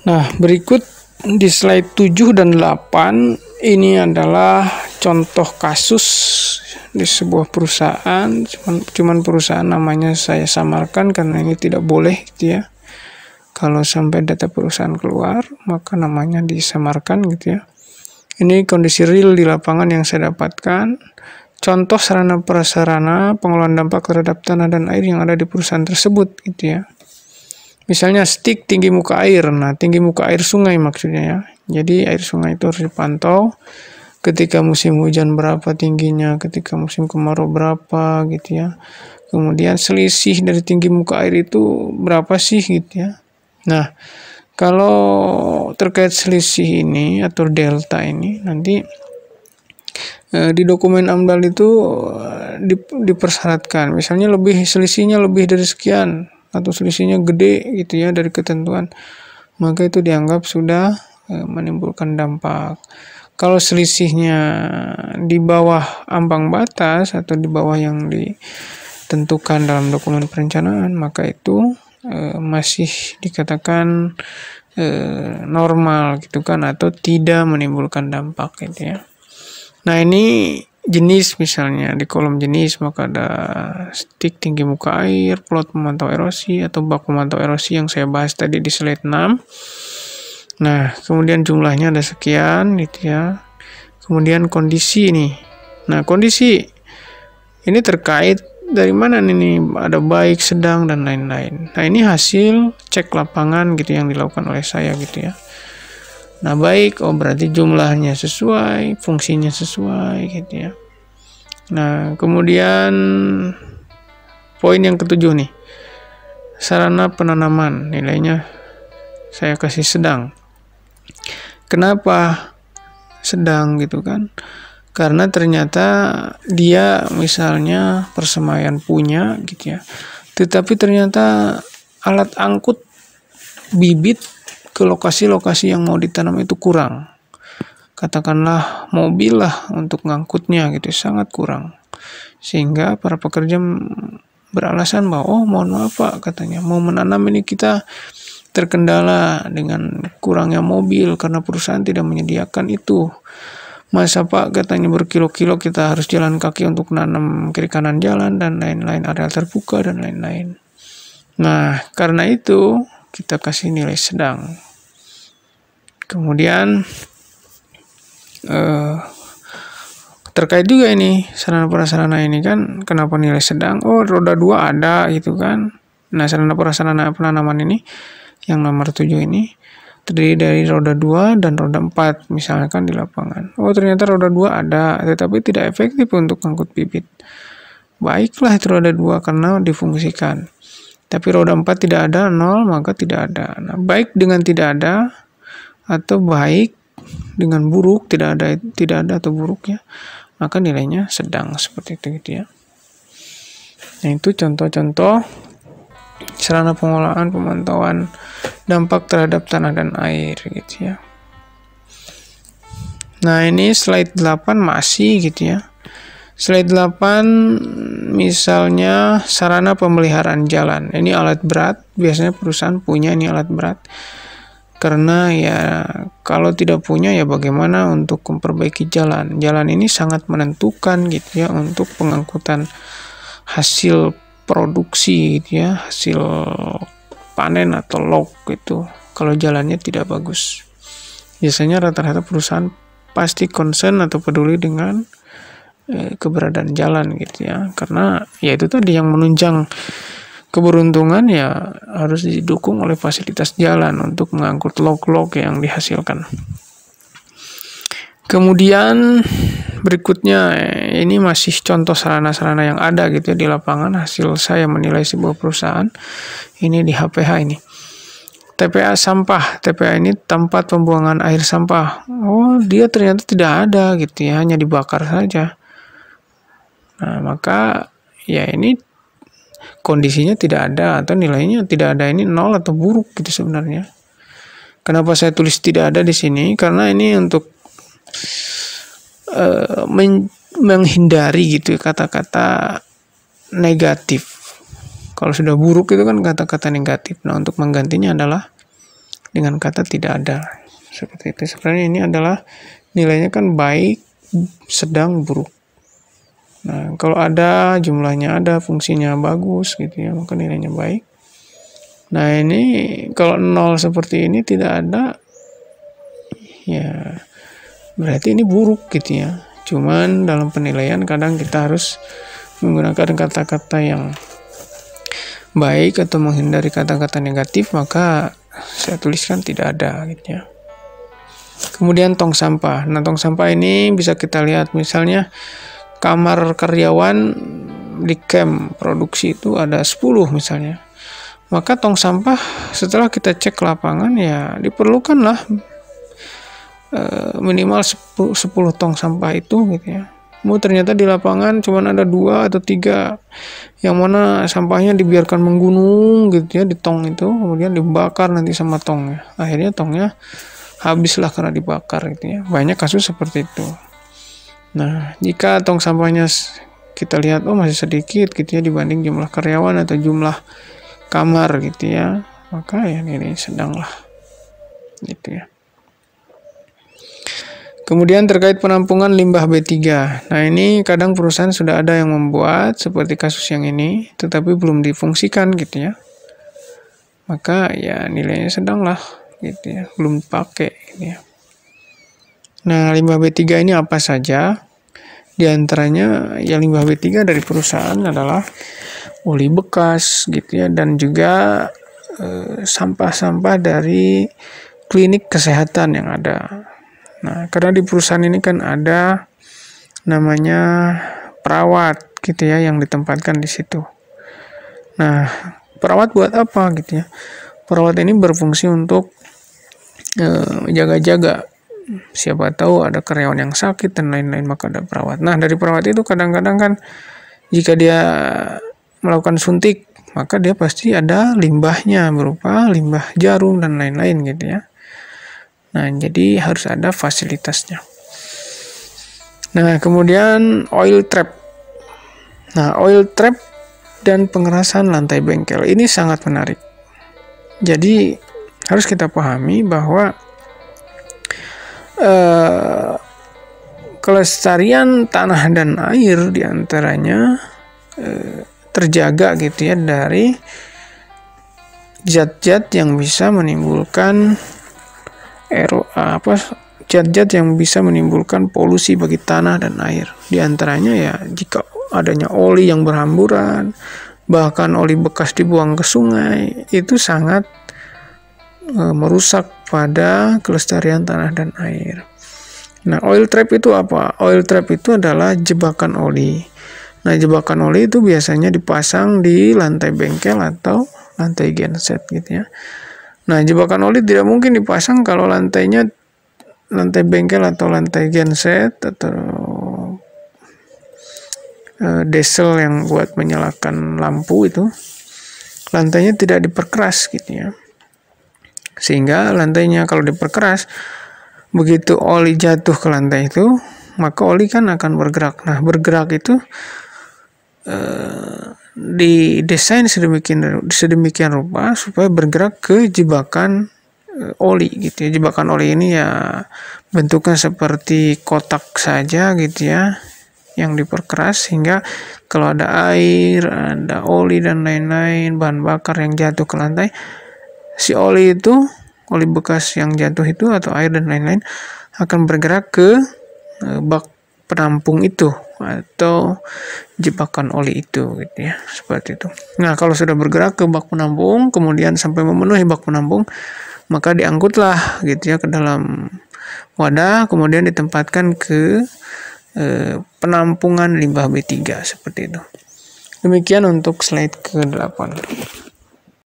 Nah, berikut di slide 7 dan 8 ini adalah contoh kasus di sebuah perusahaan, cuman perusahaan namanya saya samarkan karena ini tidak boleh gitu ya. Kalau sampai data perusahaan keluar, maka namanya disamarkan gitu ya. Ini kondisi real di lapangan yang saya dapatkan. Contoh sarana prasarana pengelolaan dampak terhadap tanah dan air yang ada di perusahaan tersebut gitu ya. Misalnya stik tinggi muka air. Nah, tinggi muka air sungai maksudnya ya. Jadi air sungai itu harus dipantau. Ketika musim hujan berapa tingginya, ketika musim kemarau berapa gitu ya. Kemudian selisih dari tinggi muka air itu berapa sih gitu ya. Nah, kalau terkait selisih ini atau delta ini nanti di dokumen AMDAL itu dipersyaratkan. Misalnya selisihnya lebih dari sekian atau selisihnya gede gitu ya dari ketentuan, maka itu dianggap sudah menimbulkan dampak. Kalau selisihnya di bawah ambang batas atau di bawah yang ditentukan dalam dokumen perencanaan, maka itu masih dikatakan normal gitu kan, atau tidak menimbulkan dampak gitu ya. Nah, ini jenis misalnya di kolom jenis maka ada stik tinggi muka air, plot pemantau erosi atau bak pemantau erosi yang saya bahas tadi di slide 6. Nah, kemudian jumlahnya ada sekian gitu ya. Kemudian kondisi ini. Nah, kondisi ini terkait dari mana nih, ada baik, sedang dan lain-lain. Nah, ini hasil cek lapangan gitu yang dilakukan oleh saya gitu ya. Nah, baik, berarti jumlahnya sesuai, fungsinya sesuai gitu ya. Nah, kemudian poin yang ketujuh nih. Sarana penanaman, nilainya saya kasih sedang. Kenapa sedang gitu kan? Karena ternyata dia misalnya persemaian punya gitu ya. Tetapi ternyata alat angkut bibit ke lokasi-lokasi yang mau ditanam itu kurang. Katakanlah mobil lah untuk ngangkutnya gitu, sangat kurang. Sehingga para pekerja beralasan bahwa mohon maaf Pak, katanya mau menanam ini kita terkendala dengan kurangnya mobil karena perusahaan tidak menyediakan itu. Masa Pak, katanya berkilo-kilo kita harus jalan kaki untuk nanam kiri kanan jalan dan lain-lain, area terbuka dan lain-lain. Nah, karena itu kita kasih nilai sedang. Kemudian terkait juga ini sarana prasarana ini kan, kenapa nilai sedang? Roda 2 ada gitu kan. Nah, sarana prasarana penanaman ini yang nomor 7 ini terdiri dari roda 2 dan roda 4 misalkan di lapangan. Ternyata roda 2 ada tetapi tidak efektif untuk angkut bibit. Baiklah itu roda 2 karena difungsikan. Tapi roda 4 tidak ada, 0, maka tidak ada. Nah, baik dengan tidak ada atau baik dengan buruk, tidak ada atau buruk ya, maka nilainya sedang, seperti itu gitu ya. Nah, itu contoh-contoh sarana pengolahan pemantauan dampak terhadap tanah dan air gitu ya. Nah, ini slide 8 masih gitu ya. Slide 8 misalnya sarana pemeliharaan jalan. Ini alat berat, biasanya perusahaan punya ini alat berat. Karena ya kalau tidak punya ya bagaimana untuk memperbaiki jalan. Jalan ini sangat menentukan gitu ya untuk pengangkutan hasil produksi gitu ya, hasil panen atau log gitu. Kalau jalannya tidak bagus, biasanya rata-rata perusahaan pasti concern atau peduli dengan keberadaan jalan gitu ya, karena ya itu tadi yang menunjang keberuntungan ya harus didukung oleh fasilitas jalan untuk mengangkut log-log yang dihasilkan. Kemudian berikutnya ini masih contoh sarana-sarana yang ada gitu ya di lapangan, hasil saya menilai sebuah perusahaan ini di HPH ini. TPA sampah, TPA ini tempat pembuangan air sampah. Dia ternyata tidak ada gitu ya, hanya dibakar saja. Nah, maka ya ini kondisinya tidak ada atau nilainya tidak ada, ini 0 atau buruk gitu sebenarnya. Kenapa saya tulis tidak ada di sini? Karena ini untuk menghindari gitu kata-kata negatif. Kalau sudah buruk itu kan kata-kata negatif. Nah, untuk menggantinya adalah dengan kata tidak ada. Seperti itu. Sebenarnya ini adalah nilainya kan baik, sedang, buruk. Nah, kalau ada, jumlahnya ada, fungsinya bagus gitu ya, maka nilainya baik. Nah, ini kalau 0 seperti ini tidak ada, ya berarti ini buruk gitu ya. Cuman dalam penilaian kadang kita harus menggunakan kata-kata yang baik atau menghindari kata-kata negatif, maka saya tuliskan tidak ada gitu ya. Kemudian tong sampah. Nah, tong sampah ini bisa kita lihat misalnya kamar karyawan di camp produksi itu ada 10 misalnya. Maka tong sampah setelah kita cek lapangan ya diperlukanlah minimal 10 tong sampah itu gitu ya. Ternyata di lapangan cuma ada 2 atau 3 yang mana sampahnya dibiarkan menggunung gitu ya di tong itu, kemudian dibakar nanti sama tongnya. Akhirnya tongnya habislah karena dibakar gitu ya. Banyak kasus seperti itu. Nah, jika tong sampahnya kita lihat masih sedikit gitu ya dibanding jumlah karyawan atau jumlah kamar gitu ya, maka ya ini sedang lah gitu ya. Kemudian terkait penampungan limbah B3. Nah, ini kadang perusahaan sudah ada yang membuat seperti kasus yang ini, tetapi belum difungsikan gitu ya. Maka ya nilainya sedang lah gitu ya, belum dipakai gitu ya. Nah, limbah B3 ini apa saja? Di antaranya ya limbah B3 dari perusahaan adalah oli bekas gitu ya, dan juga sampah-sampah dari klinik kesehatan yang ada. Nah, karena di perusahaan ini kan ada namanya perawat gitu ya yang ditempatkan di situ. Nah, perawat buat apa gitu ya? Perawat ini berfungsi untuk jaga-jaga. Siapa tahu ada karyawan yang sakit dan lain-lain, maka ada perawat. Nah, dari perawat itu kadang-kadang kan jika dia melakukan suntik, maka dia pasti ada limbahnya berupa limbah jarum dan lain-lain gitu ya. Nah, jadi harus ada fasilitasnya. Nah, kemudian oil trap. Nah, oil trap dan pengerasan lantai bengkel ini sangat menarik. Jadi harus kita pahami bahwa kelestarian tanah dan air diantaranya terjaga gitu ya dari zat-zat yang bisa menimbulkan zat-zat yang bisa menimbulkan polusi bagi tanah dan air. Di antaranya ya jika adanya oli yang berhamburan, bahkan oli bekas dibuang ke sungai, itu sangat merusak pada kelestarian tanah dan air. Nah, oil trap itu apa? Oil trap itu adalah jebakan oli. Nah, jebakan oli itu biasanya dipasang di lantai bengkel atau lantai genset gitu ya. Nah, jebakan oli tidak mungkin dipasang kalau lantainya lantai bengkel atau lantai genset atau diesel yang buat menyalakan lampu itu lantainya tidak diperkeras gitu ya. Sehingga lantainya kalau diperkeras, begitu oli jatuh ke lantai itu, maka oli kan akan bergerak. Nah, bergerak itu didesain sedemikian rupa supaya bergerak ke jebakan oli gitu ya. Jebakan oli ini ya bentuknya seperti kotak saja gitu ya, yang diperkeras sehingga kalau ada air, ada oli dan lain-lain bahan bakar yang jatuh ke lantai, si oli bekas yang jatuh itu atau air dan lain-lain akan bergerak ke bak penampung itu atau jebakan oli itu gitu ya, seperti itu. Nah, kalau sudah bergerak ke bak penampung kemudian sampai memenuhi bak penampung, maka diangkutlah gitu ya ke dalam wadah, kemudian ditempatkan ke penampungan limbah B3 seperti itu. Demikian untuk slide ke-8.